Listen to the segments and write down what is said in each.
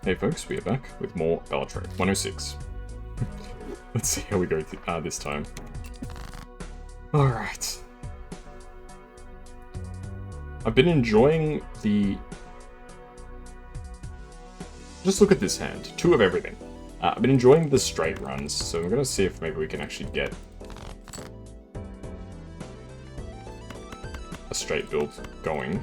Hey folks, we are back with more Balatro. 106. Let's see how we go this time. Alright. I've been enjoying the... Just look at this hand. 2 of everything. I've been enjoying the straight runs, so I'm gonna see if maybe we can actually get a straight build going.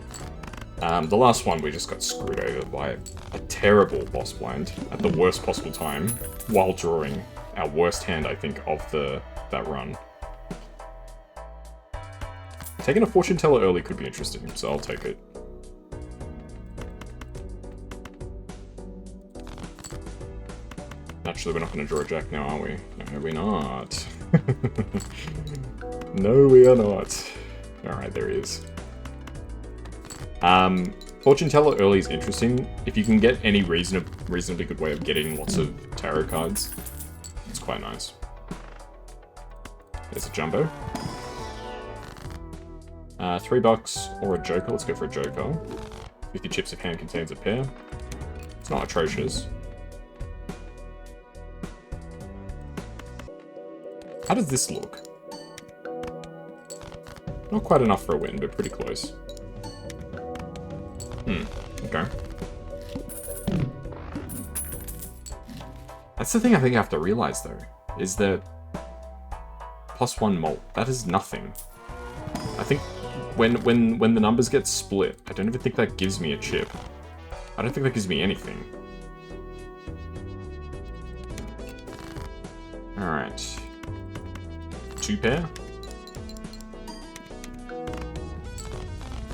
The last one, we just got screwed over by a terrible boss blind at the worst possible time, while drawing our worst hand, I think, of that run. Taking a fortune teller early could be interesting, so I'll take it. Naturally, we're not going to draw a jack now, are we? No, we're not. No, we are not. Alright, there he is. Fortune teller early is interesting. If you can get any reasonably good way of getting lots of tarot cards, it's quite nice. There's a jumbo. $3 or a joker. Let's go for a joker. 50 chips if hand contains a pair. It's not atrocious. How does this look? Not quite enough for a win, but pretty close. Okay. That's the thing I think I have to realize, though, is that +1 mult, that is nothing. I think when the numbers get split, I don't even think that gives me a chip. I don't think that gives me anything. Alright. 2 pair?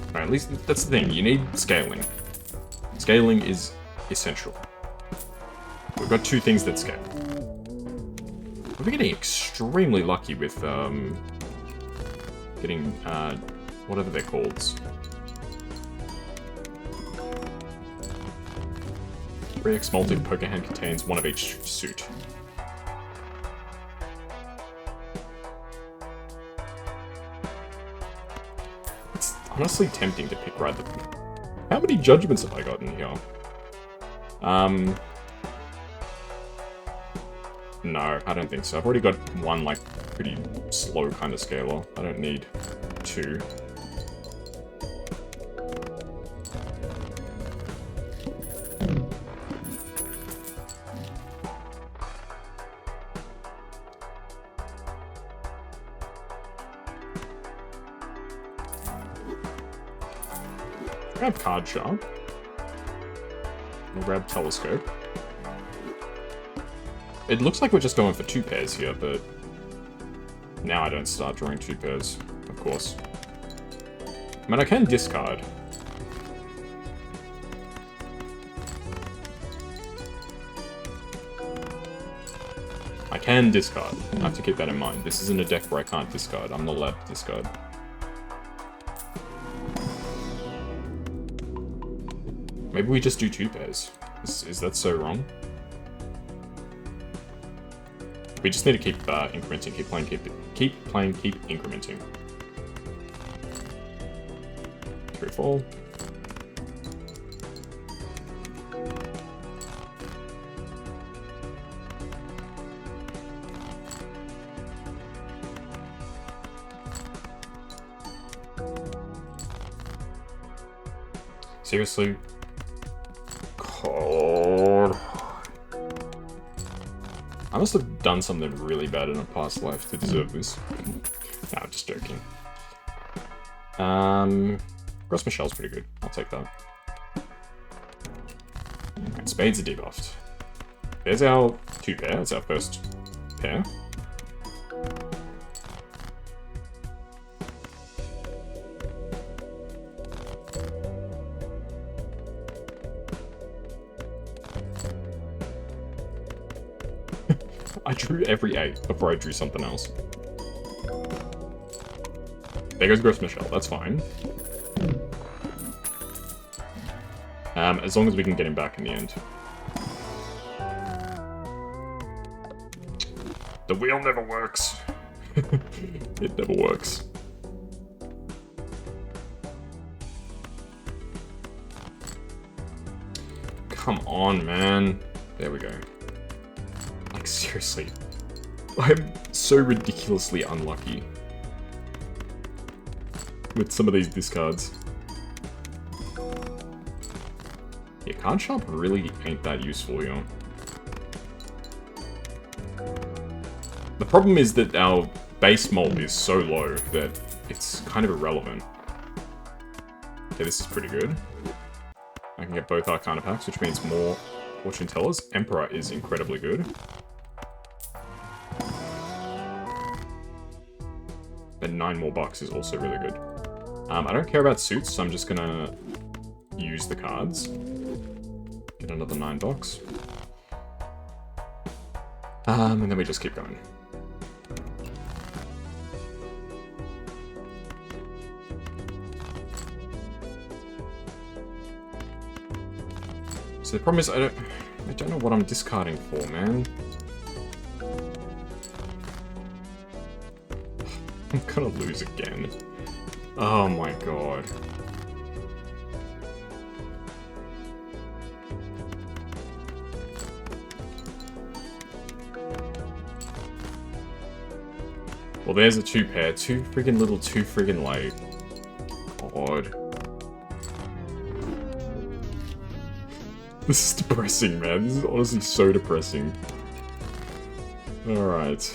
Alright, at least that's the thing, you need scaling. Scaling is essential. We've got 2 things that scale. We're getting extremely lucky with getting whatever they're called. 3x multi poker hand contains 1 of each suit. It's honestly tempting to pick right. How many judgments have I gotten here? No, I don't think so. I've already got 1, like, pretty slow kind of scaler. I don't need 2. Grab Card Sharp. We'll grab Telescope. It looks like we're just going for 2 pairs here, but now I don't start drawing 2 pairs, of course. I mean, I can discard. I can discard. I have to keep that in mind. This isn't a deck where I can't discard. I'm not allowed to discard. Maybe we just do 2 pairs. Is that so wrong? We just need to keep incrementing, keep playing, keep incrementing. 3, 4. Seriously? God. I must have done something really bad in a past life to deserve this. No, I'm just joking. Gross Michelle's pretty good. I'll take that. Right, Spades are debuffed. There's our 2 pair. That's our first pair. I drew every 8 before I drew something else. There goes Gross Michelle, that's fine. As long as we can get him back in the end. The wheel never works. It never works. come on, man. There we go. Like, seriously. I'm so ridiculously unlucky with some of these discards. Yeah, card sharp really ain't that useful, you know. The problem is that our base mold is so low that it's kind of irrelevant. Okay, this is pretty good. I can get both Arcana packs, which means more fortune tellers. Emperor is incredibly good. And 9 more bucks is also really good. I don't care about suits, so I'm just gonna use the cards. Get another 9 bucks. And then we just keep going. So the problem is I don't know what I'm discarding for, man. I'm gonna lose again. Oh my god. Well, there's a 2 pair. Too friggin' little, too friggin' late. God. This is depressing, man. This is honestly so depressing. Alright.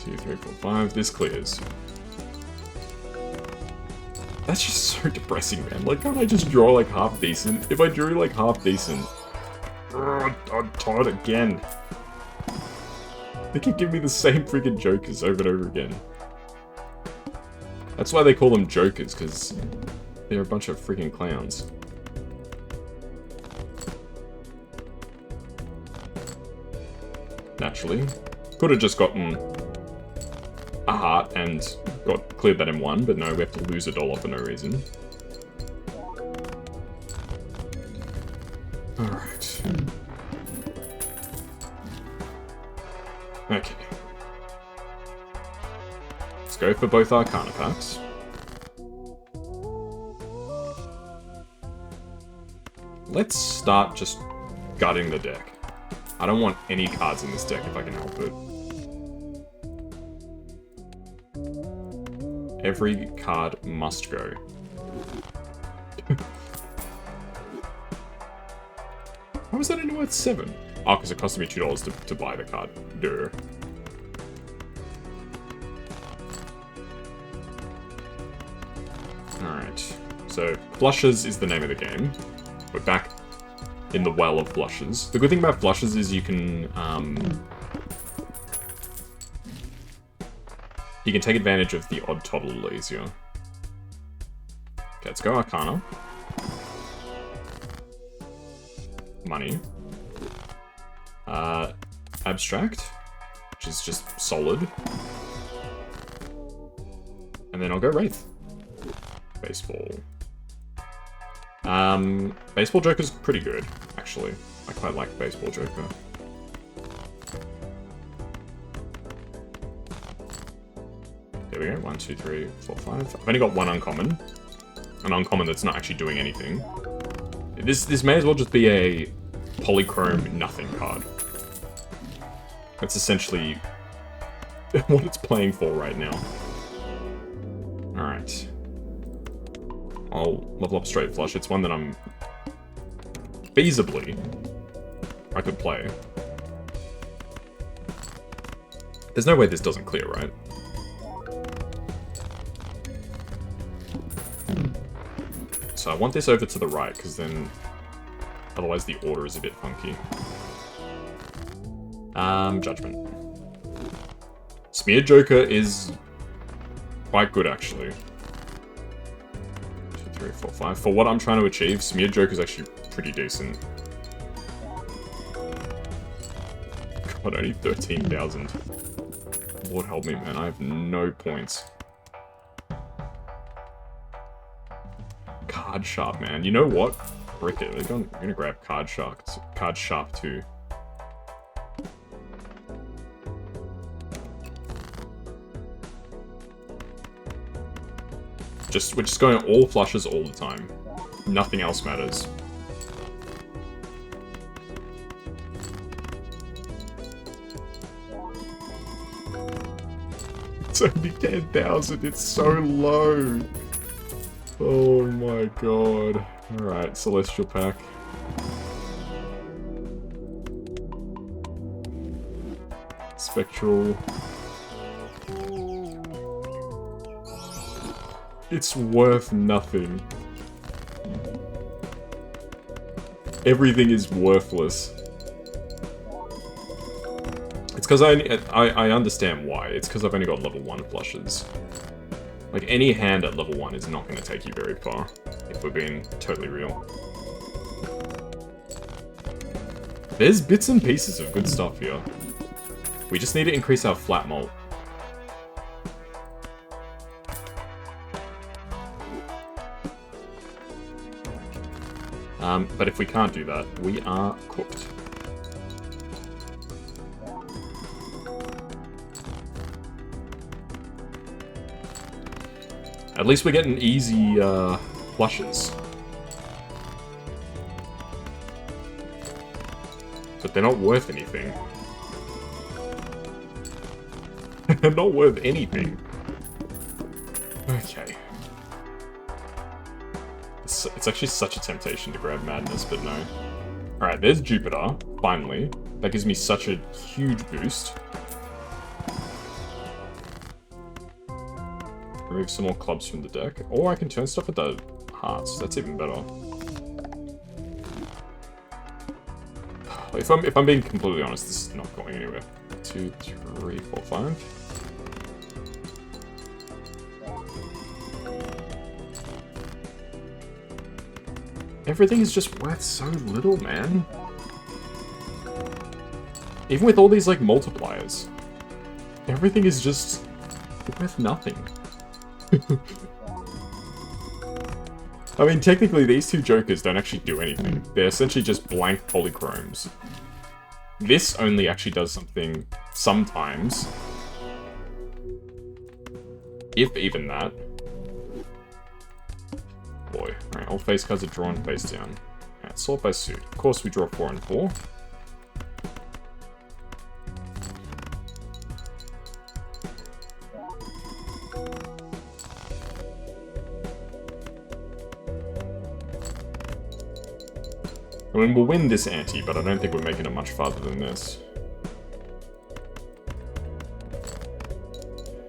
2, 3, 4, 5. This clears. That's just so depressing, man. Like, can't I just draw, like, half decent? If I drew, like, half decent... I'm tired again. They keep giving me the same friggin' jokers over and over again. That's why they call them jokers, because they're a bunch of friggin' clowns. Naturally. Could have just gotten a heart and cleared that in 1, but no, we have to lose $1 for no reason. Alright. Okay. Let's go for both Arcana packs. Let's start just gutting the deck. I don't want any cards in this deck if I can help it. Every card must go. How was that only worth 7? Oh, because it cost me $2 to buy the card. Duh. Alright. So, Flushes is the name of the game. We're back in the well of Flushes. The good thing about Flushes is you can take advantage of the odd tot a little easier. Okay, let's go Arcana. Money. Abstract, which is just solid. And then I'll go Wraith. Baseball. Baseball Joker's pretty good, actually. I quite like Baseball Joker. There we go, 1, 2, 3, 4, 5. I've only got 1 uncommon. An uncommon that's not actually doing anything. This may as well just be a polychrome nothing card. That's essentially what it's playing for right now. Alright. I'll level up Straight Flush. It's one that I'm... feasibly... I could play. There's no way this doesn't clear, right? So I want this over to the right, because then... otherwise the order is a bit funky. Judgment. Smear Joker is... quite good, actually. 2, 3, 4, 5. For what I'm trying to achieve, Smear Joker is actually pretty decent. God, only 13,000. Lord help me, man. I have no points. Card Sharp, man. You know what? Frick it. I'm gonna grab Card Sharp too. We're just going all flushes all the time. nothing else matters. It's only 10,000, it's so low. Oh my god. Alright, Celestial Pack. Spectral. It's worth nothing. Everything is worthless. It's because I understand why. It's because I've only got level 1 flushes. Like, any hand at level 1 is not going to take you very far, if we're being totally real. There's bits and pieces of good stuff here. We just need to increase our flat mult. But if we can't do that, we are cooked. At least we're getting easy flushes. But they're not worth anything. They're not worth anything. Okay. It's actually such a temptation to grab Madness, but no. Alright, there's Jupiter, finally. That gives me such a huge boost. Remove some more clubs from the deck. Or I can turn stuff into hearts. That's even better. If I'm being completely honest, this is not going anywhere. 2, 3, 4, 5. Everything is just worth so little, man. Even with all these, like, multipliers. Everything is just worth nothing. I mean, technically, these two jokers don't actually do anything. They're essentially just blank polychromes. This only actually does something sometimes. If even that. Boy. Alright, all face cards are drawn face down. Alright, sort by suit. Of course, we draw 4 and 4. I mean, we'll win this ante, but I don't think we're making it much farther than this.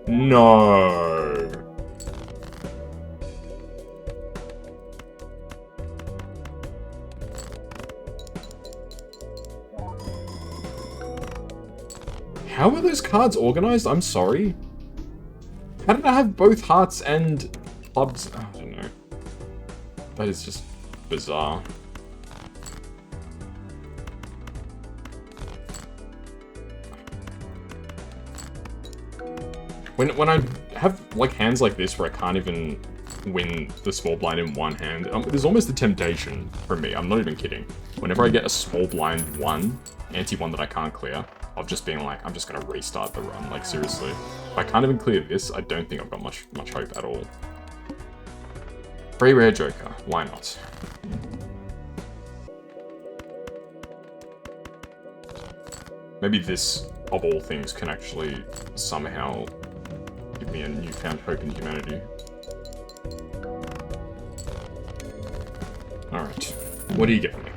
No! How are those cards organized? I'm sorry. How did I have both hearts and clubs? I don't know. That is just bizarre. When I have, like, hands like this where I can't even win the small blind in one hand, there's almost a temptation from me, I'm not even kidding. Whenever I get a small blind 1, anti-1 that I can't clear, of just being like, I'm just gonna restart the run, like, seriously. If I can't even clear this, I don't think I've got much hope at all. Free rare Joker, why not? Maybe this, of all things, can actually somehow give me a newfound hope in humanity. Alright. What do you get me?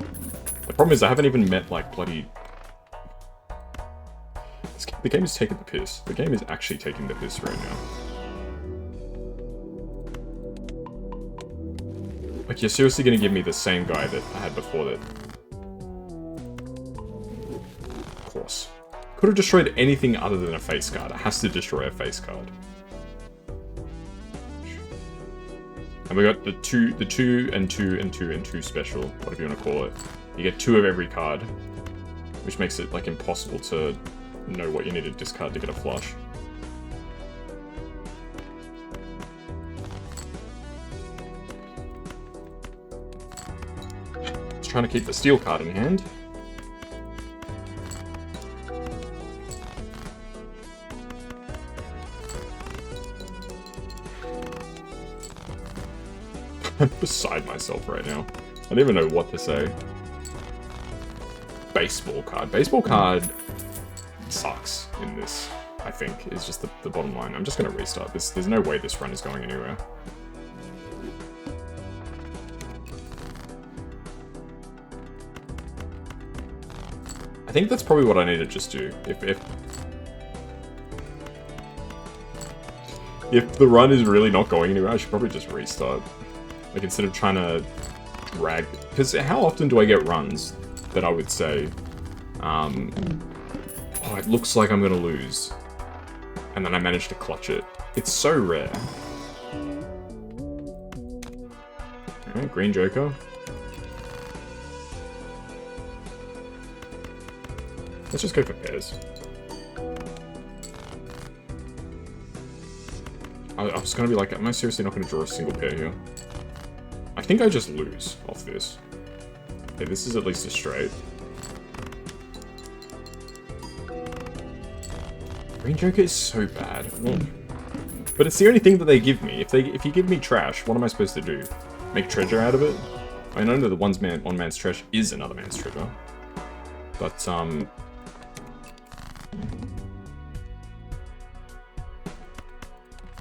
The problem is I haven't even met, like, bloody... The game is taking the piss. The game is actually taking the piss right now. Like, you're seriously gonna give me the same guy that I had before that... Of course. Could have destroyed anything other than a face card. It has to destroy a face card. And we got the 2 and 2 and 2 and 2 special, whatever you want to call it. You get 2 of every card, which makes it, like, impossible to know what you need to discard to get a flush. Just trying to keep the steel card in hand. I'm beside myself right now. I don't even know what to say. Baseball card. Baseball card sucks in this, I think, is just the bottom line. I'm just going to restart this. There's no way this run is going anywhere. I think that's probably what I need to just do. If the run is really not going anywhere, I should probably just restart. Like, instead of trying to drag... Because how often do I get runs that I would say, oh, it looks like I'm gonna lose, and then I manage to clutch it? It's so rare. Alright, green joker. Let's just go for pairs. I was gonna be like, am I seriously not gonna draw a single pair here? I think I just lose off this. Okay, this is at least a straight. Green joker is so bad. But it's the only thing that they give me. If you give me trash, what am I supposed to do? Make treasure out of it? I know that the one man's trash is another man's treasure. But,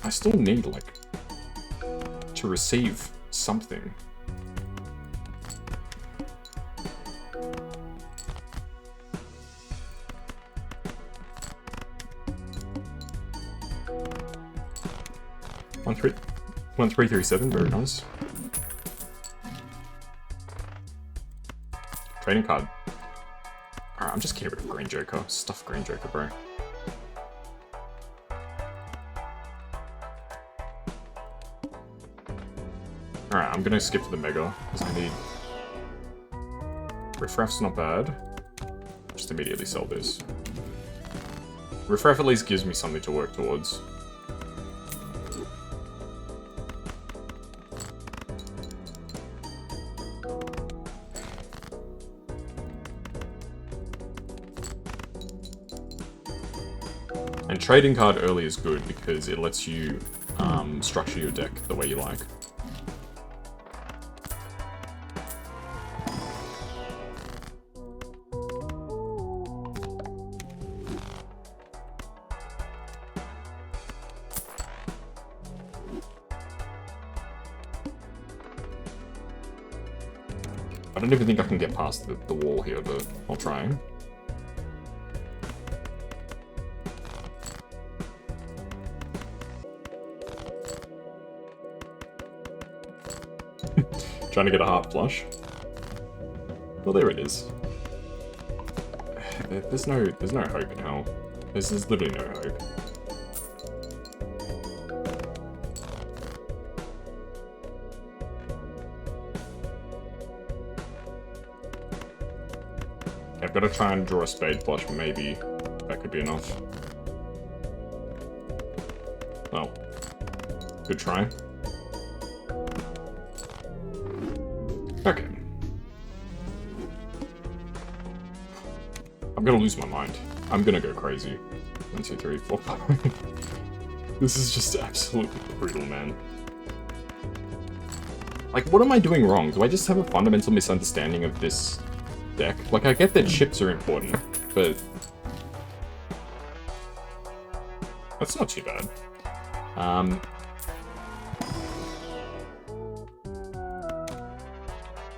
I still need, like, to receive something. One, 3, 3, 7, very nice. Trading card. Alright, I'm just getting rid of green joker. Stuff green joker, bro. Alright, I'm gonna skip to the mega, because I need... Riffraff's not bad. Just immediately sell this. Riffraff at least gives me something to work towards. And trading card early is good because it lets you structure your deck the way you like. I don't even think I can get past the wall here, but I'll try. Trying to get a heart flush. Well, there it is. There's no hope in hell. There's literally no hope. I've got to try and draw a spade flush, maybe that could be enough. Well, good try. Okay. I'm gonna lose my mind. I'm gonna go crazy. 1, 2, 3, 4, 5. This is just absolutely brutal, man. Like, what am I doing wrong? Do I just have a fundamental misunderstanding of this deck? Like, I get that chips are important, but that's not too bad.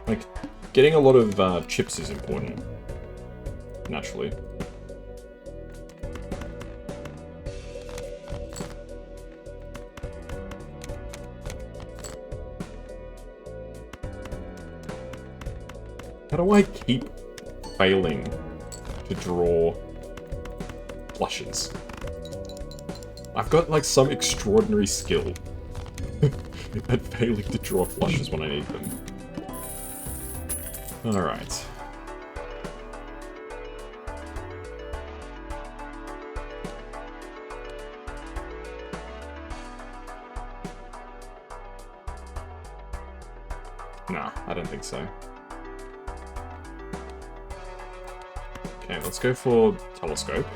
Like, getting a lot of chips is important, naturally. How do I keep failing to draw flushes? I've got, like, some extraordinary skill at failing to draw flushes when I need them. Alright. Nah, I don't think so. Okay, let's go for Telescope.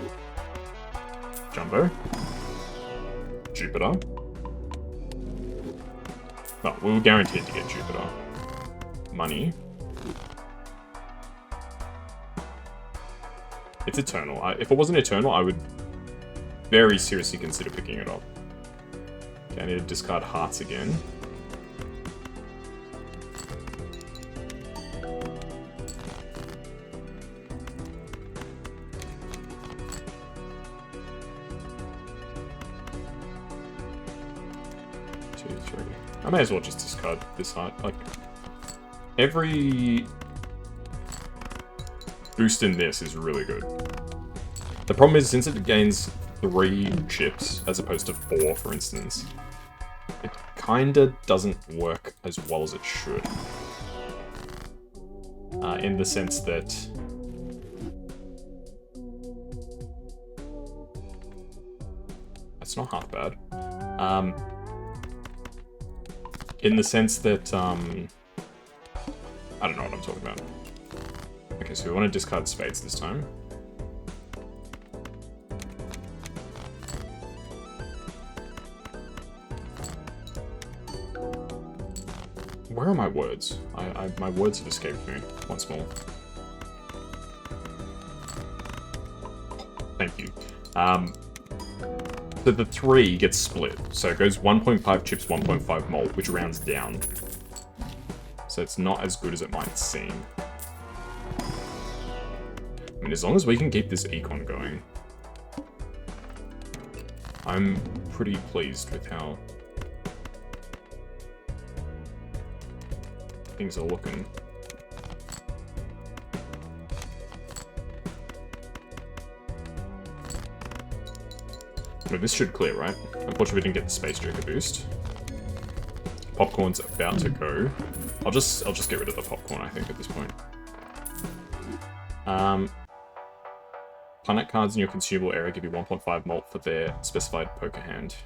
Jumbo. Jupiter. Well, we were guaranteed to get Jupiter. Money. It's Eternal. If it wasn't Eternal, I would very seriously consider picking it up. Okay, I need to discard Hearts again. I may as well just discard this heart. Like, every boost in this is really good. The problem is, since it gains 3 chips as opposed to 4, for instance, it kinda doesn't work as well as it should. In the sense that that's not half bad. In the sense that, I don't know what I'm talking about. Okay, so we want to discard spades this time. Where are my words? My words have escaped me once more. Thank you. So the 3 gets split. So it goes 1.5 chips, 1.5 malt, which rounds down. So it's not as good as it might seem. I mean, as long as we can keep this econ going, I'm pretty pleased with how things are looking. Well, this should clear, right? Unfortunately, we didn't get the Space Joker boost. Popcorn's about to go. I'll just get rid of the popcorn, I think, at this point. Planet cards in your consumable area give you 1.5 malt for their specified poker hand.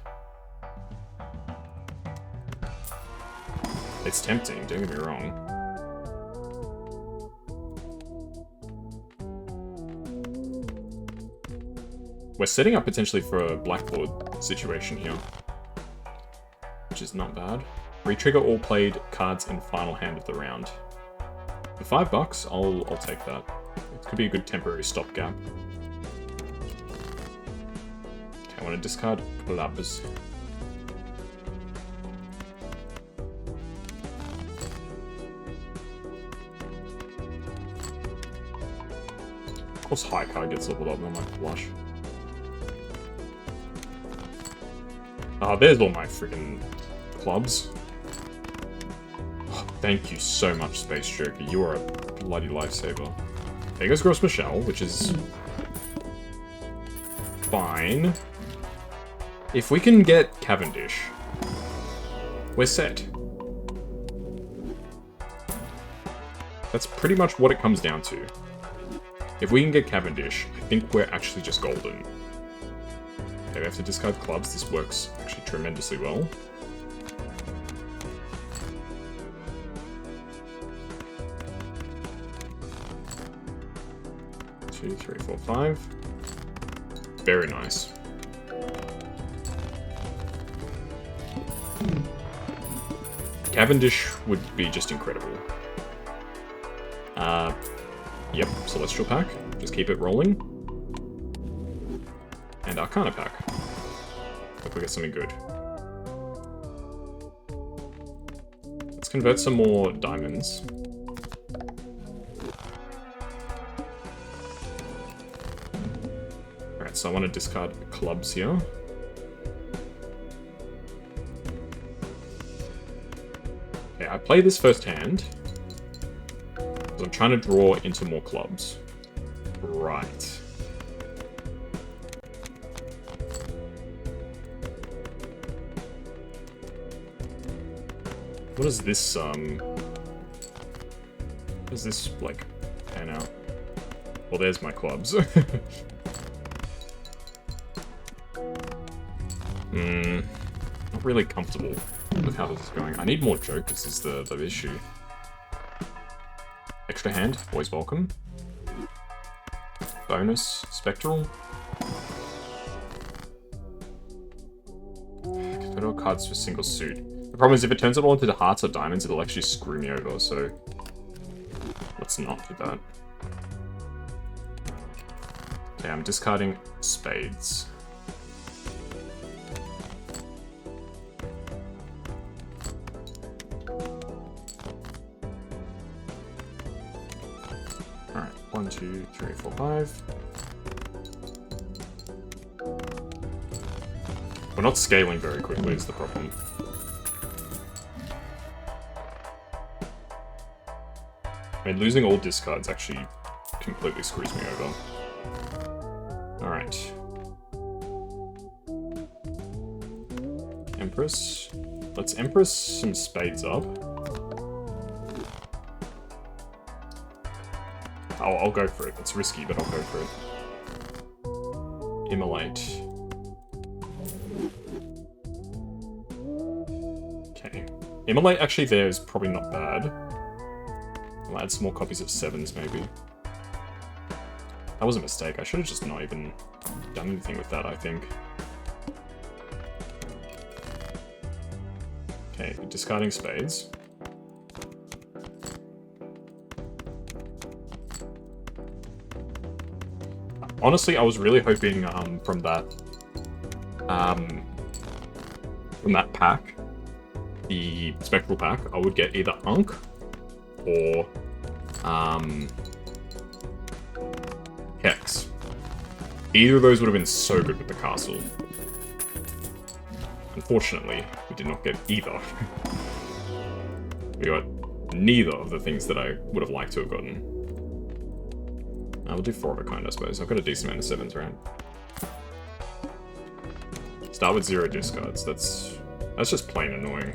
It's tempting, don't get me wrong. We're setting up potentially for a blackboard situation here, which is not bad. Retrigger all played cards in final hand of the round. For $5, I'll take that. It could be a good temporary stopgap. Okay, I want to discard clubs. Of course, high card gets leveled up on my flush. Oh, there's all my freaking clubs. Oh, thank you so much, Space Joker. You are a bloody lifesaver. There goes Gross Michelle, which is fine. If we can get Cavendish, we're set. That's pretty much what it comes down to. If we can get Cavendish, I think we're actually just golden. Okay, we have to discard clubs. This works actually tremendously well. Two, three, four, five. Very nice. Cavendish would be just incredible. Yep, Celestial Pack. Just keep it rolling. And Arcana Pack. Hope we get something good. Let's convert some more diamonds. Alright, so I want to discard clubs here. Okay, I play this first hand. Because I'm trying to draw into more clubs. Right. What is this, does this, like, pan out? Well, there's my clubs. Not really comfortable with how this is going. I need more jokers is the issue. Extra hand, always welcome. Bonus, Spectral. Convert all cards to a single suit. The problem is if it turns it all into the hearts or diamonds, it'll actually screw me over, so let's not do that. Okay, I'm discarding spades. Alright, 1, 2, 3, 4, 5. We're not scaling very quickly is the problem. I mean, losing all discards actually completely screws me over. Alright. Empress. Let's Empress some spades up. I'll go for it. It's risky, but I'll go for it. Immolate. Okay. Immolate actually there is probably not bad. I'll add some more copies of 7s, maybe. That was a mistake. I should have just not even done anything with that, I think. Okay, discarding spades. Honestly, I was really hoping from that pack, the Spectral pack, I would get either Unk or Hex. Either of those would have been so good with the castle. Unfortunately, we did not get either. We got neither of the things that I would have liked to have gotten. We'll do 4 of a kind, I suppose. I've got a decent amount of 7s, right? Start with 0 discards. That's just plain annoying.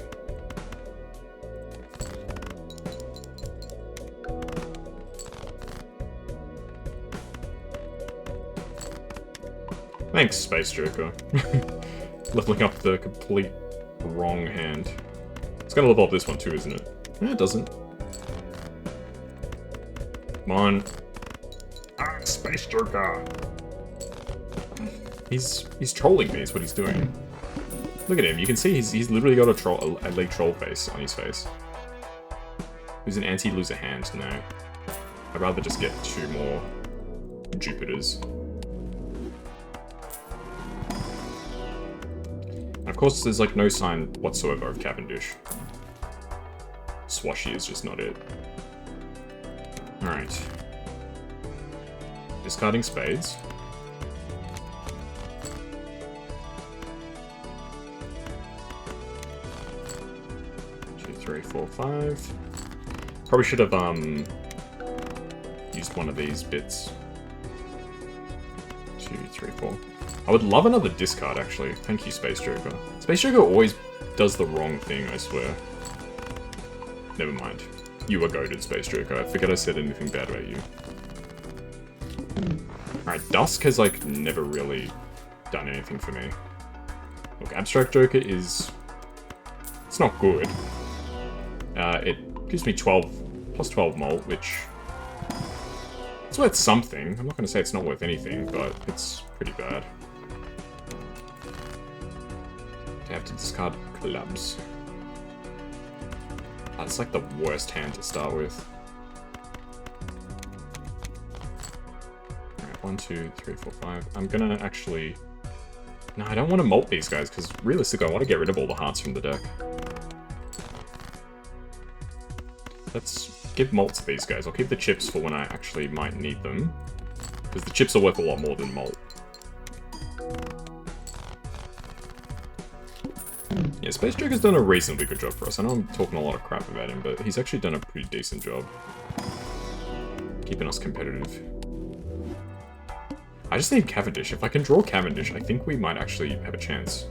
Thanks, Space Joker. Leveling up the complete wrong hand. It's gonna level up this one too, isn't it? No, it doesn't. Come on. Ah, Space Joker! He's trolling me, is what he's doing. Look at him, you can see he's literally got a leg troll face on his face. Who's an anti-loser hand now. I'd rather just get 2 more Jupiters. And of course, there's like no sign whatsoever of Cavendish. Swashy is just not it. Alright. Discarding spades. Two, 3, 4, 5. Probably should have used one of these bits. 2, 3, 4. I would love another discard, actually. Thank you, Space Joker. Space Joker always does the wrong thing, I swear. Never mind. You were goated, Space Joker. I forget I said anything bad about you. Alright, Dusk has, like, never really done anything for me. Look, Abstract Joker is... It's not good. It gives me 12, plus 12 mult, which... It's worth something. I'm not going to say it's not worth anything, but it's pretty bad. I have to discard clubs. That's like the worst hand to start with. Alright, 1, 2, 3, 4, 5. I'm gonna actually... No, I don't want to molt these guys, because realistically I want to get rid of all the hearts from the deck. Let's give molt to these guys. I'll keep the chips for when I actually might need them. Because the chips are worth a lot more than molt. Yeah, Space Joker's done a reasonably good job for us. I know I'm talking a lot of crap about him, but he's actually done a pretty decent job. Keeping us competitive. I just need Cavendish. If I can draw Cavendish, I think we might actually have a chance.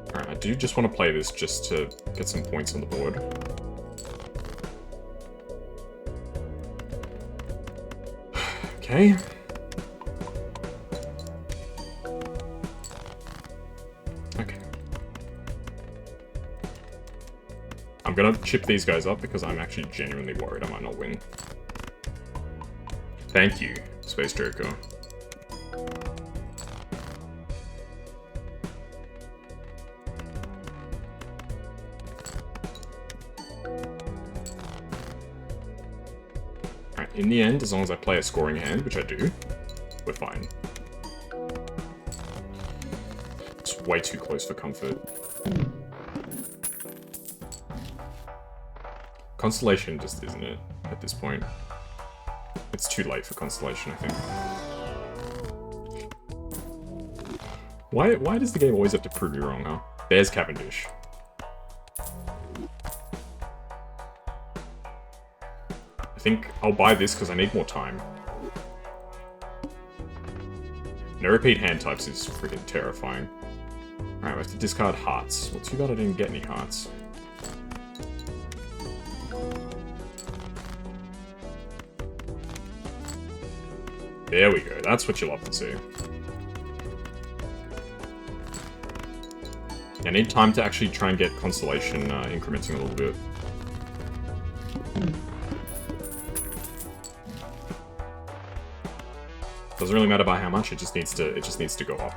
Alright, I do just want to play this just to get some points on the board. Okay. I'm I'm gonna chip these guys up because I'm actually genuinely worried I might not win. Thank you, Space Joker. Alright, in the end, as long as I play a scoring hand, which I do, we're fine. It's way too close for comfort. Constellation just isn't it at this point. It's too late for Constellation, I think. Why does the game always have to prove you wrong, huh? There's Cavendish. I think I'll buy this because I need more time. No repeat hand types is freaking terrifying. Alright, we have to discard hearts. Well, too bad I didn't get any hearts. There we go, that's what you love to see. I need time to actually try and get Constellation incrementing a little bit. Doesn't really matter by how much, it just needs to go up.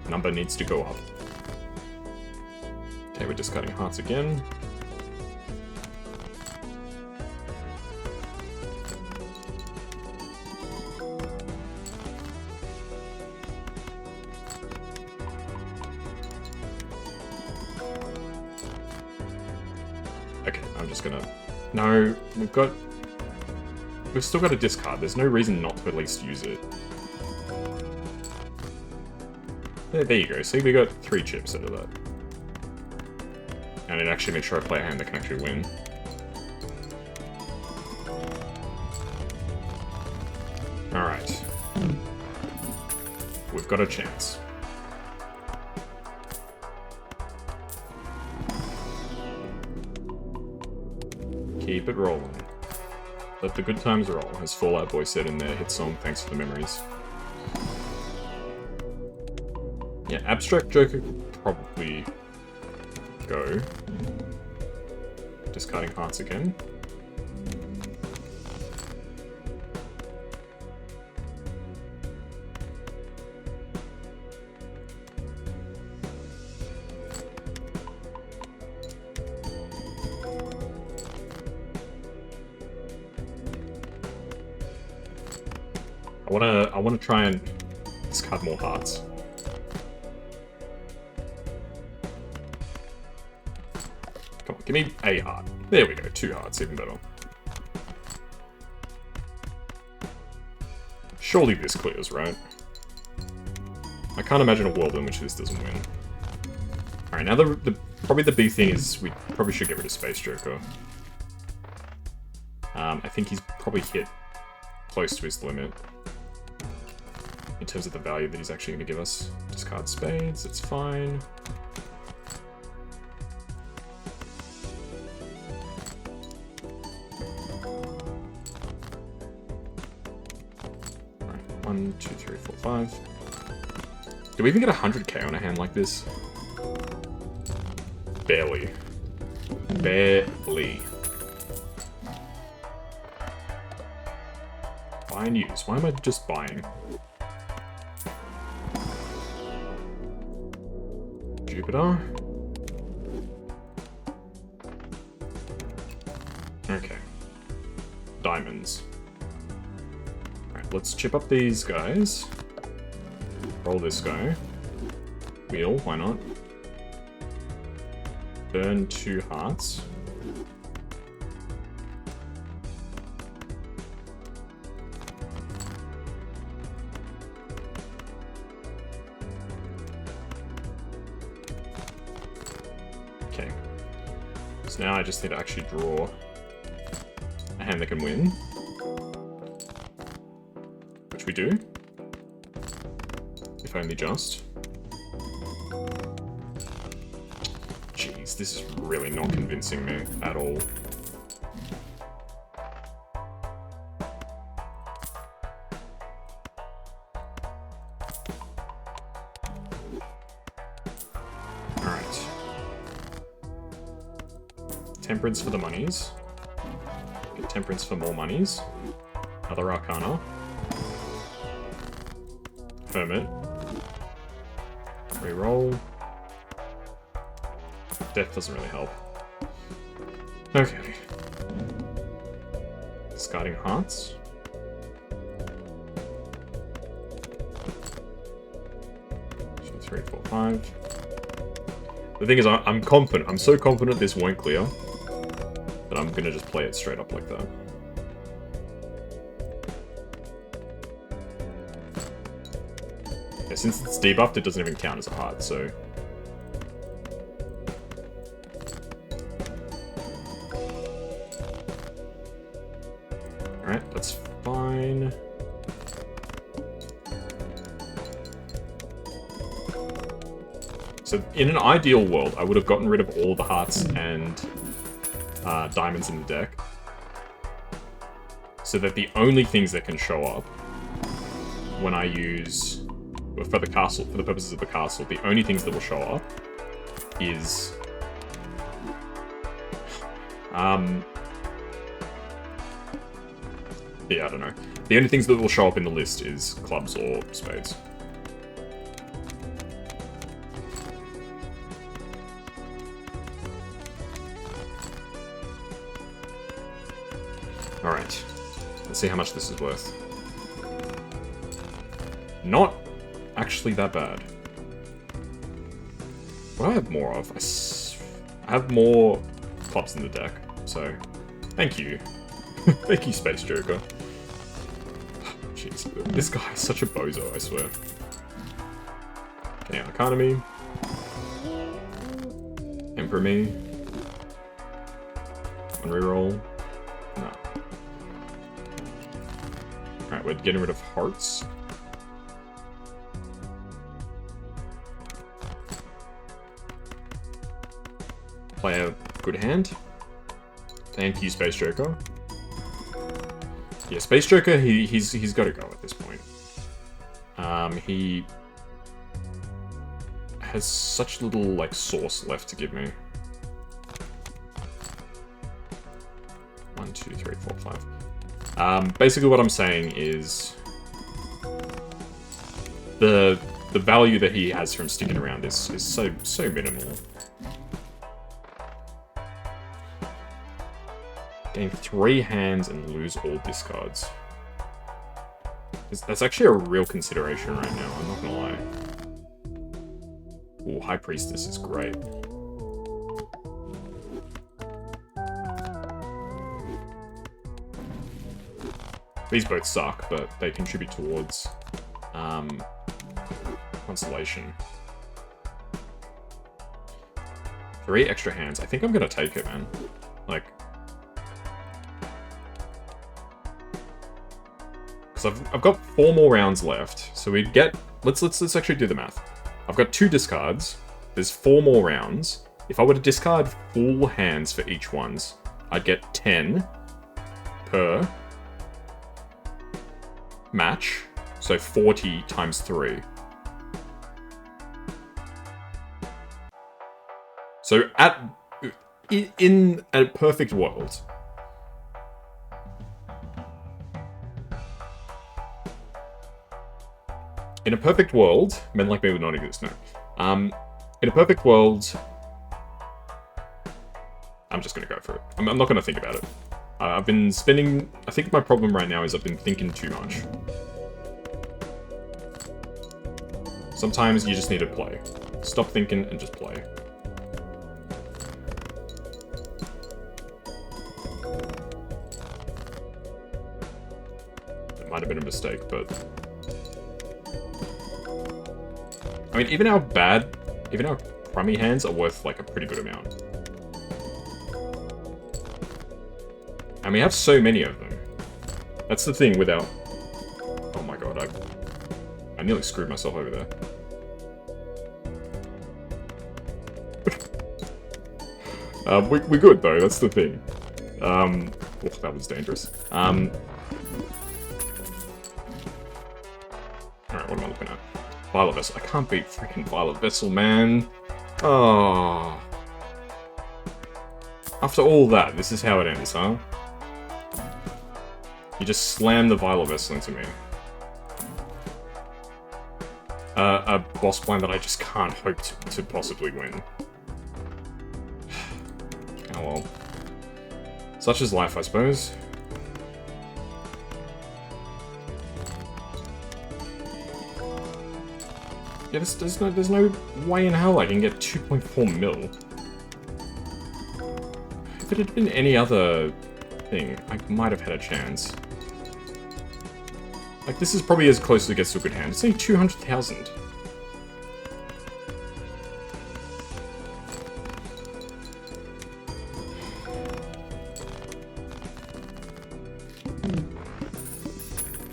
Number needs to go up. Okay, we're discarding hearts again. Okay, I'm just gonna... No, we've still got a discard. There's no reason not to at least use it. There you go. See, we got 3 chips out of that. And it actually makes sure I play a hand that can actually win. Alright. We've got a chance. Keep it rolling. Let the good times roll, as Fall Out Boy said in their hit song, Thanks for the Memories. Yeah, Abstract Joker could probably go. Discarding hearts again. I wanna try and discard more hearts. Come on, give me a heart. There we go, 2 hearts, even better. Surely this clears, right? I can't imagine a world in which this doesn't win. Alright, now probably the big thing is we probably should get rid of Space Joker. I think he's probably hit close to his limit. In terms of the value that he's actually going to give us. Discard spades, it's fine. Alright, 1, 2, 3, 4, 5. Do we even get 100k on a hand like this? Barely. Barely. Buy and use. Why am I just buying? Jupiter. Okay. Diamonds. Alright, let's chip up these guys. Roll this guy. Wheel, why not? Burn 2 hearts. Okay. So now I just need to actually draw a hand that can win. Which we do. If only just. Jeez, this is really not convincing me at all. Temperance for the monies. Get Temperance for more monies. Another Arcana. Hermit. Reroll. Death doesn't really help. Okay. Discarding Hearts. 2, 3, 4, 5. The thing is, I'm confident. I'm so confident this won't clear that I'm gonna just play it straight up like that. Yeah, since it's debuffed, it doesn't even count as a heart, so... Alright, that's fine. So, in an ideal world, I would have gotten rid of all the hearts and diamonds in the deck. So that the only things that can show up when I use... For the castle, for the purposes of the castle, the only things that will show up is... Yeah, I don't know. The only things that will show up in the list is clubs or spades. Alright. Let's see how much this is worth. Not actually that bad. What do I have more of? I have more clubs in the deck, so thank you. Thank you, Space Joker. Jeez, this guy is such a bozo, I swear. Okay, Economy. Emperor me. On reroll. No. Alright, we're getting rid of hearts. Play a good hand. Thank you, Space Joker. Yeah, Space Joker, he's got to go at this point. He has such little, like, sauce left to give me. 1, 2, 3, 4, 5. Basically what I'm saying is the value that he has from sticking around is so minimal. Gain 3 hands and lose all discards. That's actually a real consideration right now, I'm not gonna lie. Ooh, High Priestess is great. These both suck, but they contribute towards constellation. 3 extra hands. I think I'm gonna take it, man. Like, because I've got 4 more rounds left, so we'd get. Let's actually do the math. I've got 2 discards. There's 4 more rounds. If I were to discard full hands for each ones, I'd get 10 per match, so 40 times 3. So in a perfect world, men like me would not exist, no. In a perfect world, I'm just gonna go for it. I'm not gonna think about it. I've been spending... I think my problem right now is I've been thinking too much. Sometimes you just need to play. Stop thinking and just play. It might have been a mistake, but... I mean, even our crummy hands are worth, like, a pretty good amount. And we have so many of them. That's the thing with our... Oh my god, I nearly screwed myself over there. We're good, though, that's the thing. Oh, that was dangerous. Alright, what am I looking at? Violet Vessel. I can't beat freaking Violet Vessel, man. Oh. After all that, this is how it ends, huh? You just slam the Violet Vessel into me. A boss plan that I just can't hope to possibly win. Oh well. Such is life, I suppose. Yeah, there's no way in hell I can get 2.4 mil. If it had been any other thing, I might have had a chance. Like, this is probably as close as it gets to a good hand. It's only 200,000.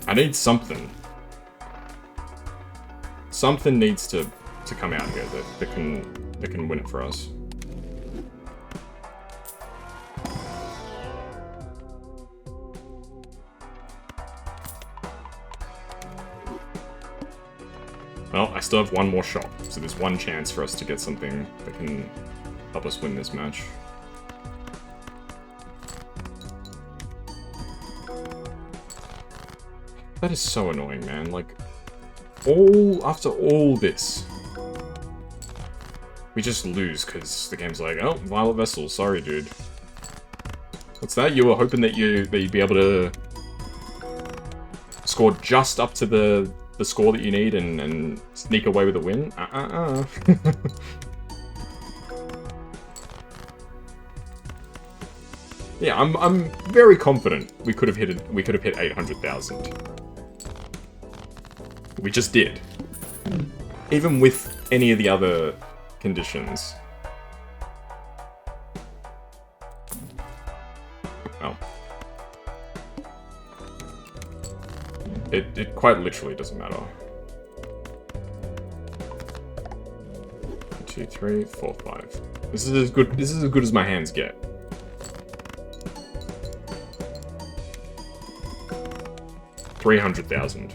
I need something. Something needs to come out here that can win it for us. Well, I still have one more shot, so there's one chance for us to get something that can help us win this match. That is so annoying, man. Like, after all this, we just lose because the game's like, oh, Violet Vessel, sorry, dude. What's that? You were hoping that you'd be able to score just up to the score that you need and sneak away with a win? Yeah, I'm very confident we could have hit 800,000. We just did. Even with any of the other conditions. Well. It quite literally doesn't matter. 1, 2, 3, 4, 5. This is as good as my hands get. $300,000.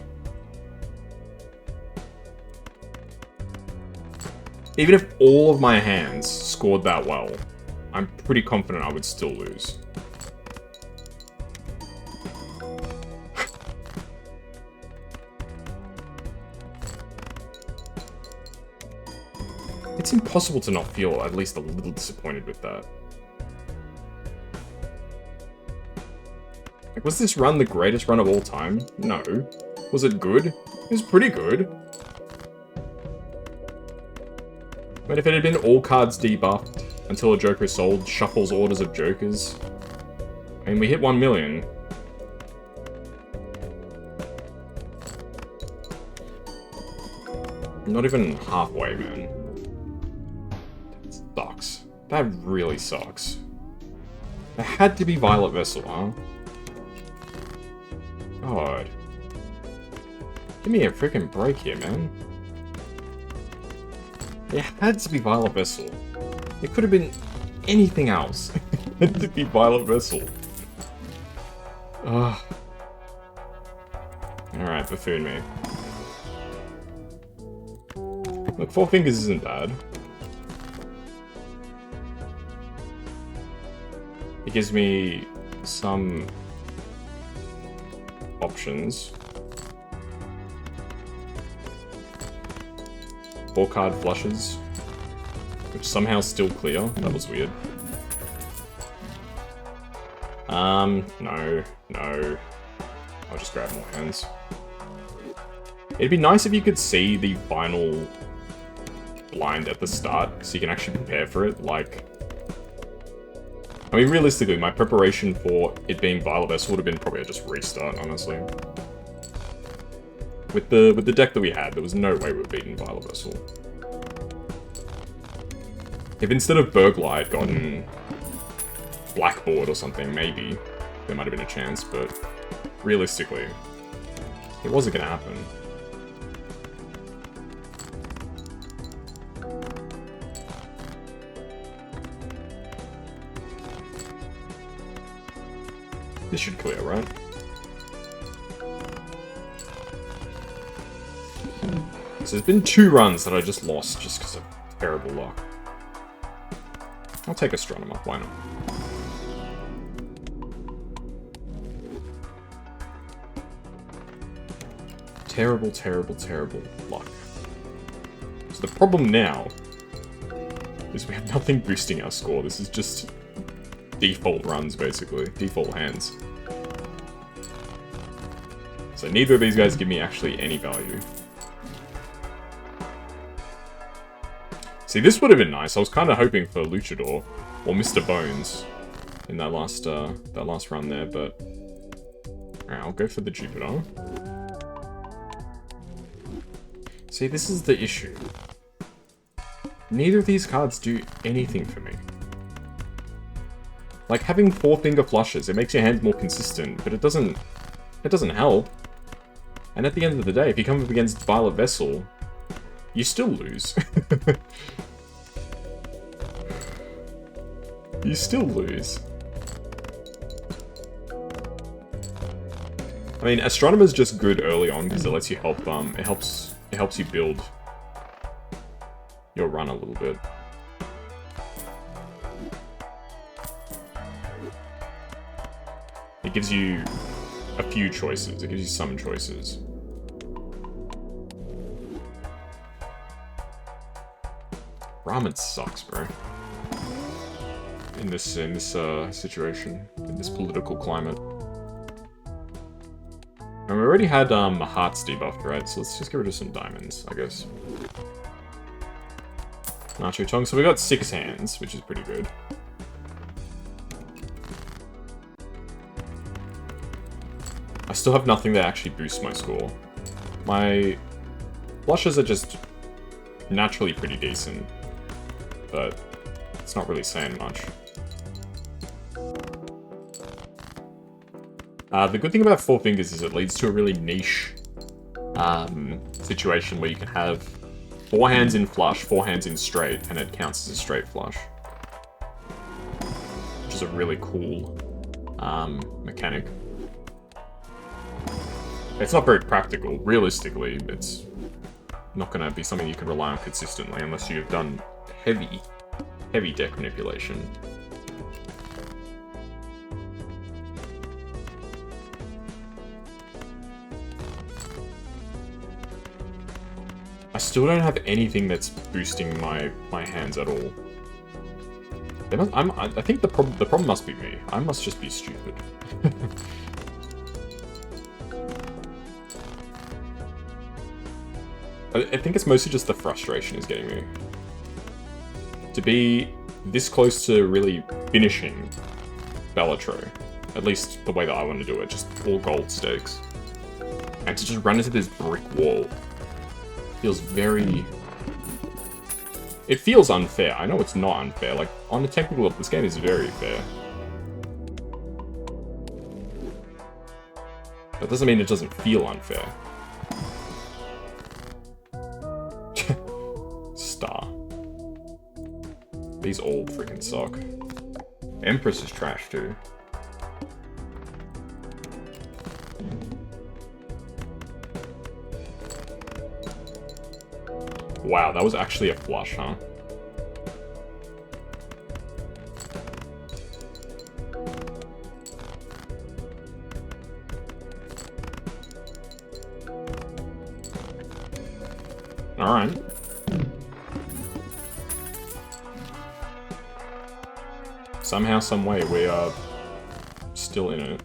Even if all of my hands scored that well, I'm pretty confident I would still lose. It's impossible to not feel at least a little disappointed with that. Like, was this run the greatest run of all time? No. Was it good? It was pretty good. I mean, if it had been all cards debuffed until a Joker is sold, shuffles orders of Jokers. I mean, we hit 1 million. Not even halfway, man. That sucks. That really sucks. It had to be Violet Vessel, huh? God. Give me a freaking break here, man. It had to be Violet Vessel. It could have been anything else. It had to be Violet Vessel. Ugh. Alright, buffoon me. Look, 4 fingers isn't bad. It gives me some options. 4-card flushes, which somehow still clear. That was weird. No. I'll just grab more hands. It'd be nice if you could see the final blind at the start, so you can actually prepare for it. Like, I mean, realistically, my preparation for it being Violet Vessel would have been probably just restart, honestly. With the deck that we had, there was no way we were beating Violet Vessel. If instead of Burglar I had gotten Blackboard or something, maybe there might have been a chance, but realistically, it wasn't going to happen. This should clear, right? So there's been 2 runs that I just lost just because of terrible luck. I'll take Astronomer, why not? terrible, terrible, terrible luck. So the problem now is we have nothing boosting our score. This is just default runs, basically. Default hands. So neither of these guys give me actually any value. See, this would have been nice. I was kind of hoping for Luchador or Mr. Bones in that last run there, but alright, I'll go for the Jupiter. See, this is the issue. Neither of these cards do anything for me. Like, having 4-finger flushes, it makes your hand more consistent, but it doesn't help. And at the end of the day, if you come up against Violet Vessel, you still lose. You still lose. I mean, Astronomer's just good early on because it lets you help. It helps you build your run a little bit. It gives you a few choices. It gives you some choices. Ramen sucks, bro. In this situation, in this political climate. And we already had hearts debuffed, right? So let's just get rid of some diamonds, I guess. Nacho Tong. So we got 6 hands, which is pretty good. I still have nothing that actually boosts my score. My flushes are just naturally pretty decent, but it's not really saying much. The good thing about 4 fingers is it leads to a really niche situation where you can have 4 hands in flush, 4 hands in straight, and it counts as a straight flush. Which is a really cool mechanic. It's not very practical. Realistically, it's not going to be something you can rely on consistently unless you've done heavy deck manipulation. I still don't have anything that's boosting my hands at all. I think the problem must be me. I must just be stupid. I think it's mostly just the frustration is getting me. To be this close to really finishing Balatro, at least the way that I want to do it, just all gold stakes, and to just run into this brick wall feels very... It feels unfair. I know it's not unfair. Like, on a technical level, this game is very fair. That doesn't mean it doesn't feel unfair. Star. These all freaking suck. Empress is trash too. Wow, that was actually a flush, huh? Alright. Somehow, someway, we are still in it.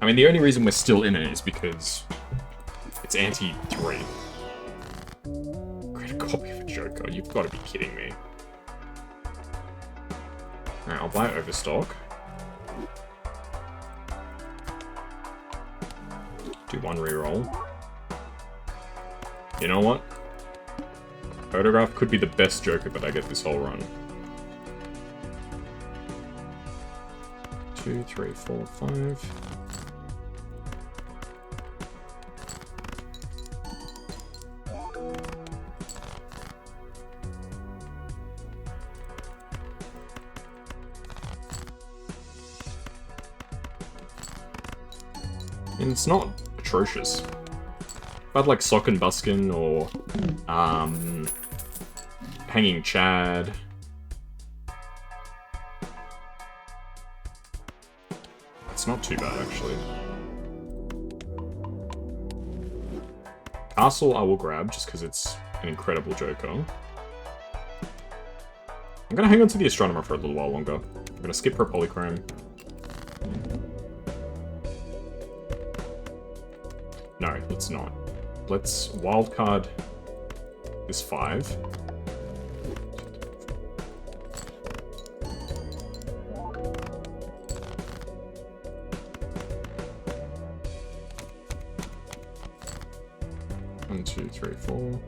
I mean, the only reason we're still in it is because it's anti-3. Create a copy of a Joker. You've got to be kidding me. Alright, I'll buy Overstock. Do 1 reroll. You know what? Photograph could be the best Joker that I get this whole run. 2, 3, 4, 5. And it's not atrocious. If I had like Sock and Buskin or Hanging Chad. It's not too bad actually. Castle I will grab, just because it's an incredible joker. I'm going to hang on to the Astronomer for a little while longer. I'm going to skip for a Polychrome. No, let's not. Let's wildcard this 5. One, two, three, four.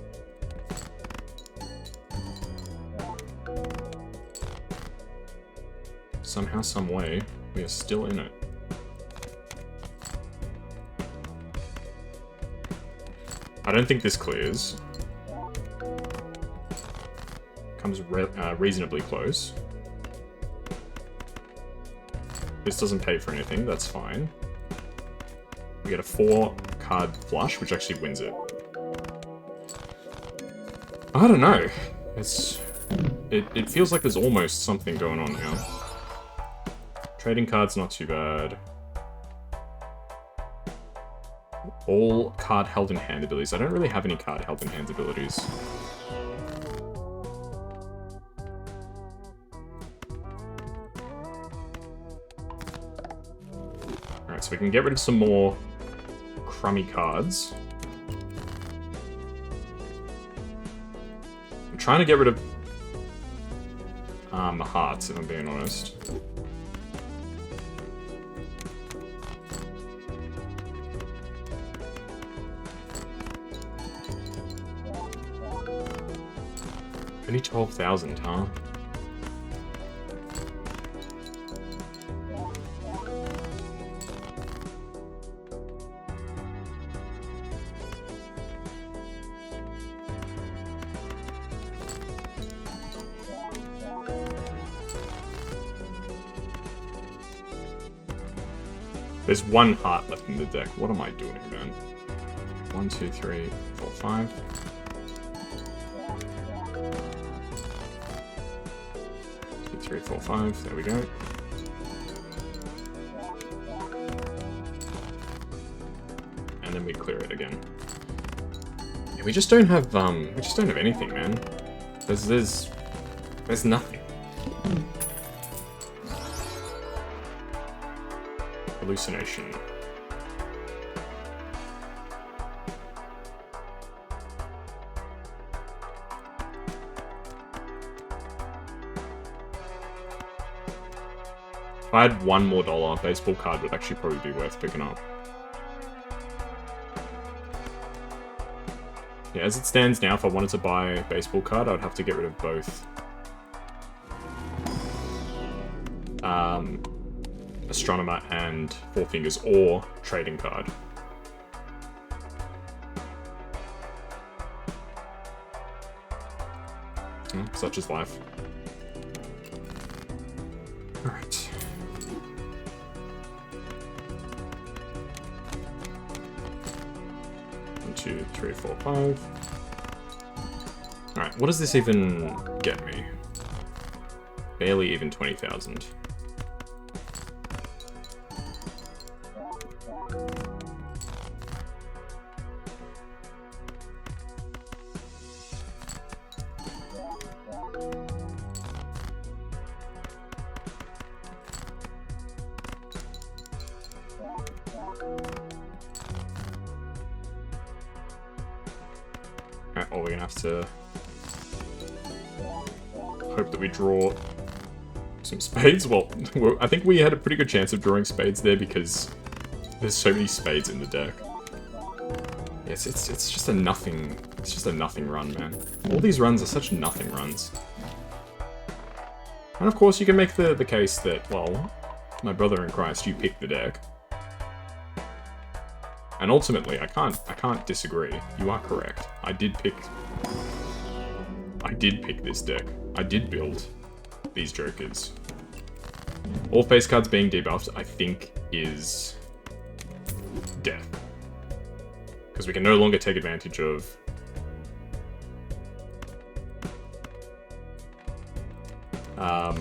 Somehow, some way, we are still in it. I don't think this clears. Comes reasonably close. This doesn't pay for anything, that's fine. We get a 4-card flush, which actually wins it. I don't know. It feels like there's almost something going on here. Trading cards, not too bad. All card held in hand abilities. I don't really have any card held in hand abilities. Alright, so we can get rid of some more crummy cards. I'm trying to get rid of hearts, if I'm being honest. Only 12,000, huh? There's 1 heart left in the deck. What am I doing, man? 1, 2, 3, 4, 5. 3, 4, 5. There we go. And then we clear it again. Yeah, we just don't have anything, man. There's nothing. Hallucination. If I had $1 more, baseball card would actually probably be worth picking up. Yeah, as it stands now, if I wanted to buy a baseball card, I would have to get rid of both. Astronomer and Four Fingers, or trading card. Such is life. Alright. One, two, three, four, 5. Alright, what does this even get me? Barely even 20,000. Or we're gonna have to hope that we draw some spades. Well, I think we had a pretty good chance of drawing spades there because there's so many spades in the deck. Yes, it's just a nothing. It's just a nothing run, man. All these runs are such nothing runs. And of course, you can make the case that, well, my brother in Christ, you picked the deck. And ultimately, I can't disagree. You are correct. I did pick this deck. I did build these jokers. All face cards being debuffed, I think, is death. Because we can no longer take advantage of a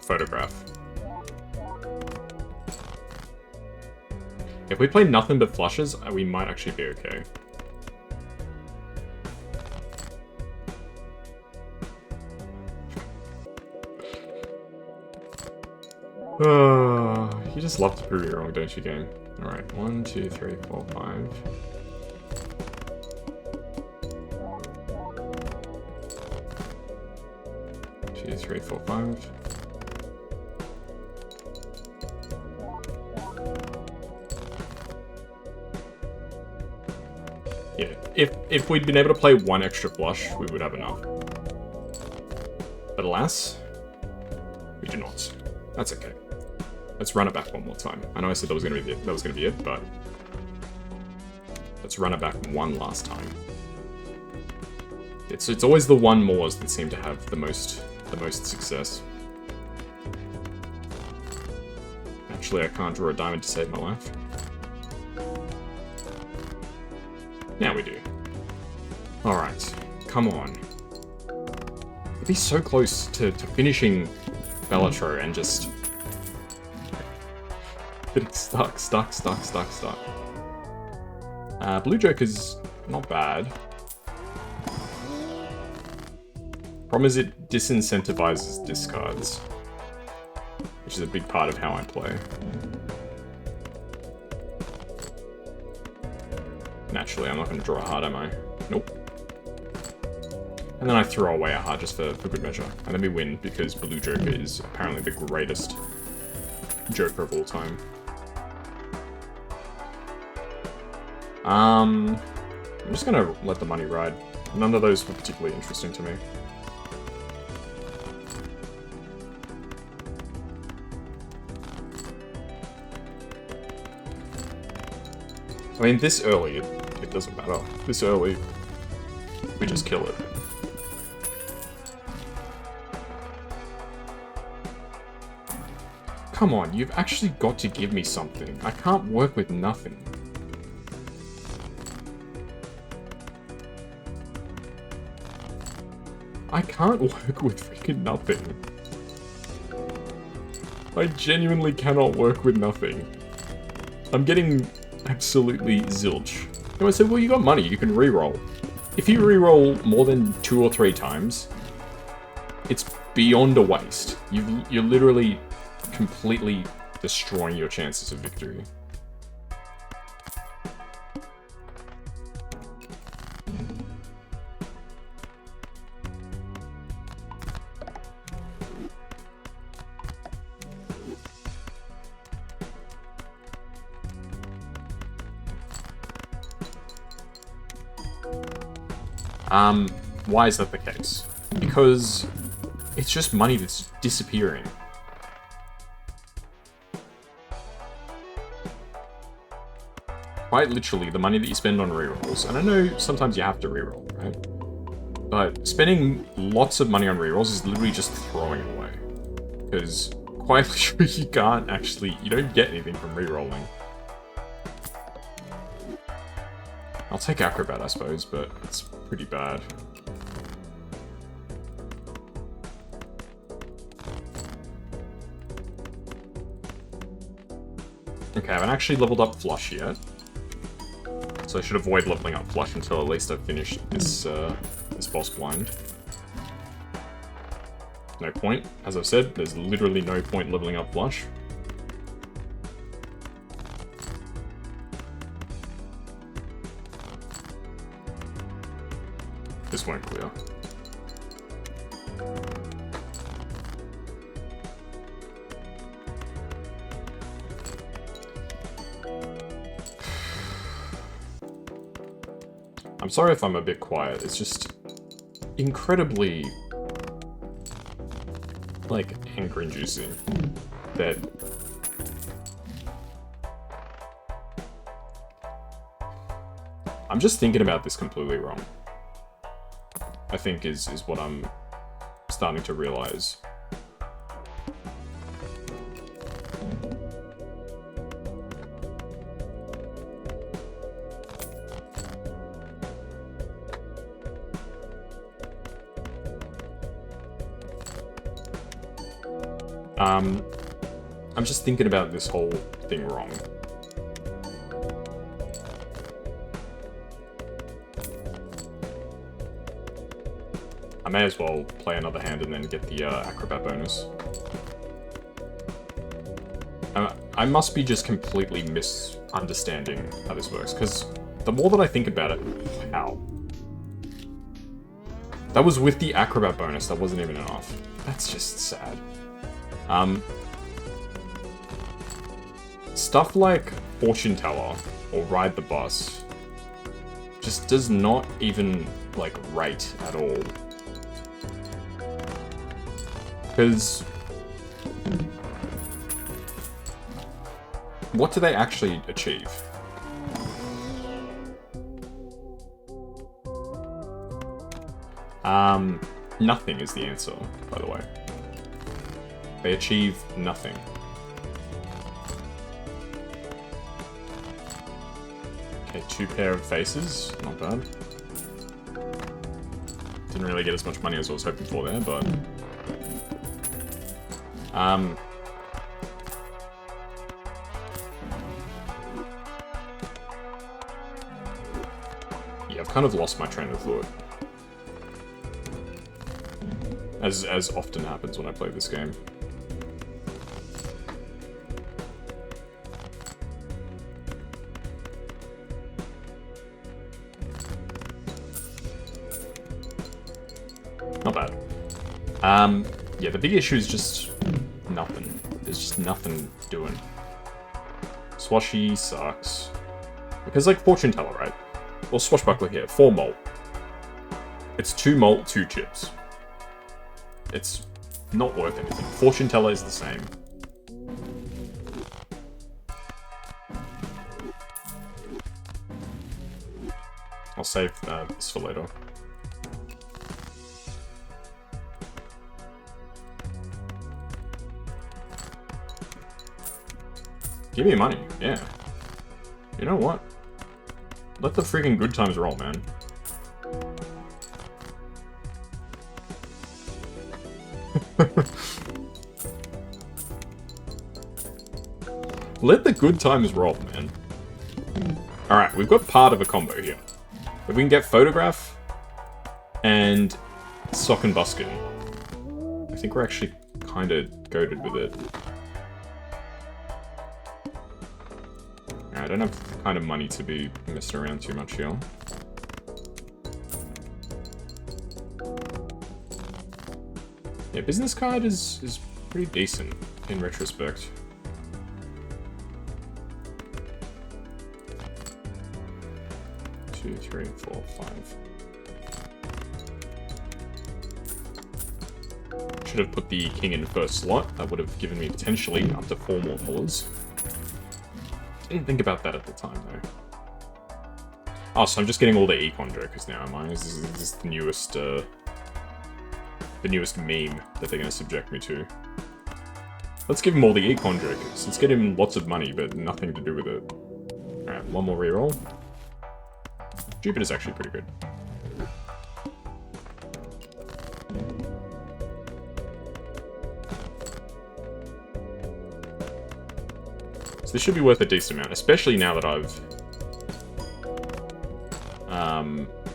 photograph. If we play nothing but flushes, we might actually be okay. You just love to prove you wrong, don't you, game? Alright, 1, 2, 3, 4, 5. Two, 3, 4, 5. Yeah, if we'd been able to play one extra flush, we would have enough. But alas, we do not. That's okay. Let's run it back one more time. I know I said that was gonna be it, but let's run it back one last time. It's always the one mores that seem to have the most success. Actually, I can't draw a diamond to save my life. Now we do. Alright, come on. It'd be so close to finishing Balatro and just getting stuck. Blue Joker's not bad. Problem is it disincentivizes discards, which is a big part of how I play. Naturally, I'm not going to draw a heart, am I? Nope. And then I throw away a heart just for good measure. And then we win because Blue Joker is apparently the greatest Joker of all time. I'm just going to let the money ride. None of those were particularly interesting to me. I mean, this early, it doesn't matter. This early, we just kill it. Come on, you've actually got to give me something. I can't work with nothing. I can't work with freaking nothing. I genuinely cannot work with nothing. I'm getting absolutely zilch. You know, I said, well, you got money, you can reroll. If you reroll more than 2 or 3 times, it's beyond a waste. You're literally completely destroying your chances of victory. Why is that the case? Because it's just money that's disappearing. Quite literally, the money that you spend on rerolls, and I know sometimes you have to reroll, right? But spending lots of money on rerolls is literally just throwing it away. Because quite literally you don't get anything from rerolling. I'll take Acrobat, I suppose, but it's pretty bad. Okay, I haven't actually leveled up Flush yet. So I should avoid leveling up Flush until at least I've finished this, this boss blind. No point. As I've said, there's literally no point leveling up Flush. This won't clear. I'm sorry if I'm a bit quiet, it's just incredibly, like, anger-inducing that I'm just thinking about this completely wrong, I think is what I'm starting to realize. I'm just thinking about this whole thing wrong. may as well play another hand and then get the acrobat bonus. I must be just completely misunderstanding how this works, because the more that I think about it... Wow. That was with the acrobat bonus, that wasn't even enough. That's just sad. Stuff like Fortune Teller or Ride the Bus just does not even, like, rate at all. Because... what do they actually achieve? Nothing is the answer, by the way. They achieve nothing. Okay, 2 pair of faces, not bad. Didn't really get as much money as I was hoping for there, but... yeah, I've kind of lost my train of thought. As often happens when I play this game. Not bad. Yeah, the big issue is just nothing. There's just nothing doing. Swashy sucks. Because, like, Fortune Teller, right? Or Swashbuckler here, 4 malt. It's 2 malt, 2 chips. It's not worth anything. Fortune Teller is the same. I'll save this for later. Give me money, yeah. You know what? Let the freaking good times roll, man. Let the good times roll, man. Alright, we've got part of a combo here. If we can get Photograph and Sock and Buskin, I think we're actually kind of goated with it. I don't have the kind of money to be messing around too much here. Yeah, business card is pretty decent in retrospect. Two, three, four, five. Should have put the king in the first slot. That would have given me potentially up to $4 more. Didn't think about that at the time though. Oh, so I'm just getting all the econ jokers now, am I? Is this the newest meme that they're going to subject me to? Let's give him all the econ jokers. Let's get him lots of money, but nothing to do with it. Alright, 1 more reroll. Jupiter's actually pretty good. So this should be worth a decent amount, especially now that I've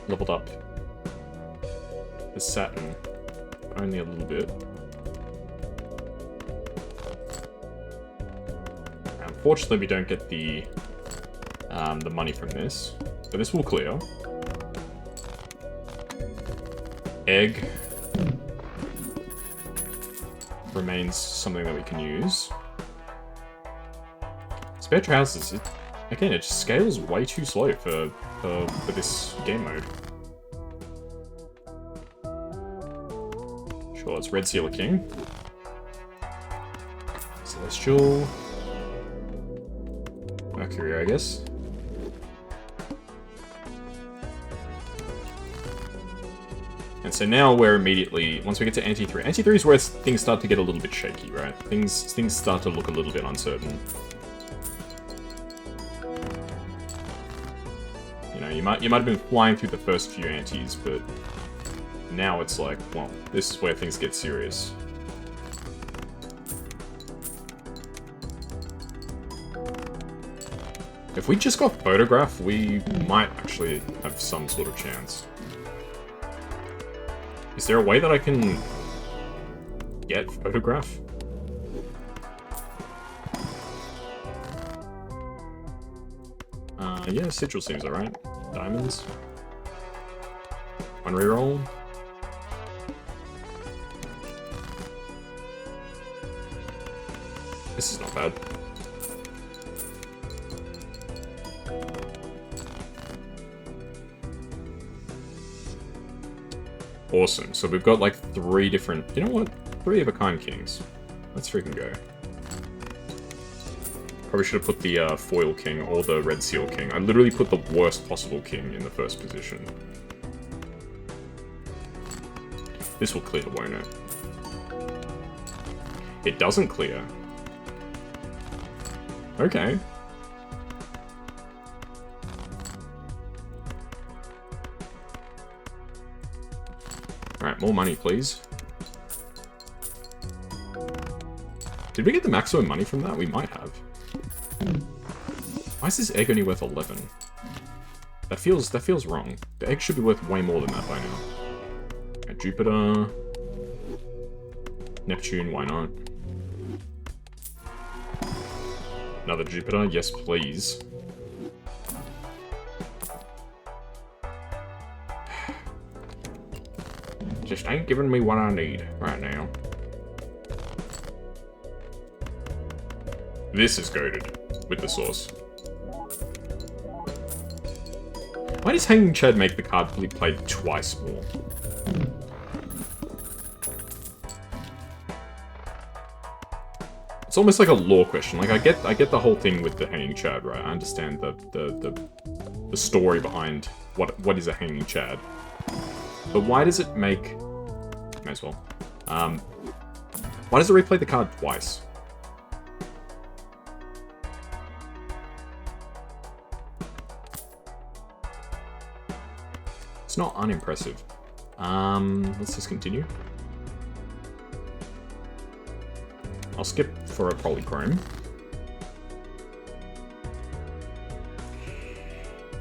leveled up the Saturn only a little bit. Unfortunately, we don't get the money from this, but this will clear. Egg remains something that we can use. Spare trousers, again, it just scales way too slow for this game mode. Sure, it's Red Sealer King. Celestial. Mercury, I guess. And so now we're immediately, once we get to Anti-3, Anti-3 is where things start to get a little bit shaky, right? Things start to look a little bit uncertain. You know, you might have been flying through the first few antis, but now it's like, well, this is where things get serious. If we just got Photograph, we might actually have some sort of chance. Is there a way that I can get photograph? Yeah, sigil seems alright. Diamonds. One reroll. This is not bad. Awesome. So we've got like 3 different... You know what? 3 of a kind kings. Let's freaking go. Probably should have put the foil king or the red seal king. I literally put the worst possible king in the first position. This will clear, won't it? It doesn't clear. Okay. Alright, more money, please. Did we get the maximum money from that? We might have. Why is this egg only worth 11? That feels wrong. The egg should be worth way more than that by now. Okay, Jupiter. Neptune, why not? Another Jupiter, yes please. Just ain't giving me what I need right now. This is goated with the sauce. Why does Hanging Chad make the card be played twice more? It's almost like a lore question. Like I get the whole thing with the Hanging Chad, right? I understand the story behind what is a Hanging Chad. But why does it make... May as well. Why does it replay the card twice? It's not unimpressive. Let's just continue. I'll skip for a polychrome.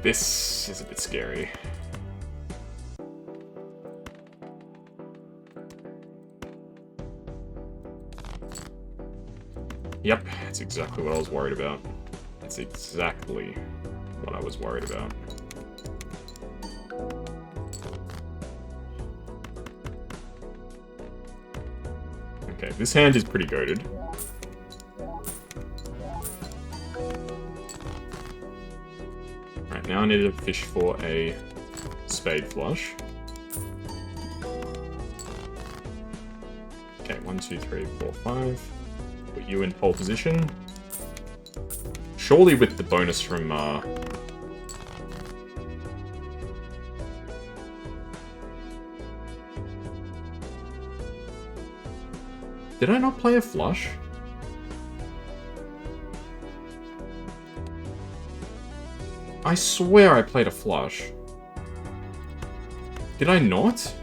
This is a bit scary. Yep, that's exactly what I was worried about. That's exactly what I was worried about. Okay, this hand is pretty goated. Right, now I need to fish for a spade flush. Okay, 1, 2, 3, 4, 5. Put you in pole position. Surely with the bonus from, Did I not play a flush? I swear I played a flush. Did I not?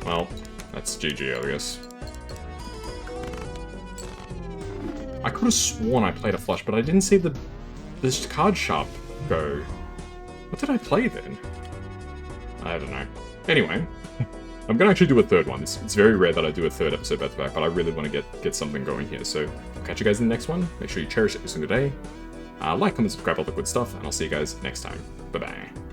Well, that's GG, I guess. I could have sworn I played a flush, but I didn't see this card sharp go. What did I play then? I don't know. Anyway. I'm going to actually do a third one. It's very rare that I do a third episode back-to-back, but I really want to get something going here. So, I'll catch you guys in the next one. Make sure you cherish every single day. Like, comment, subscribe, all the good stuff, and I'll see you guys next time. Bye-bye.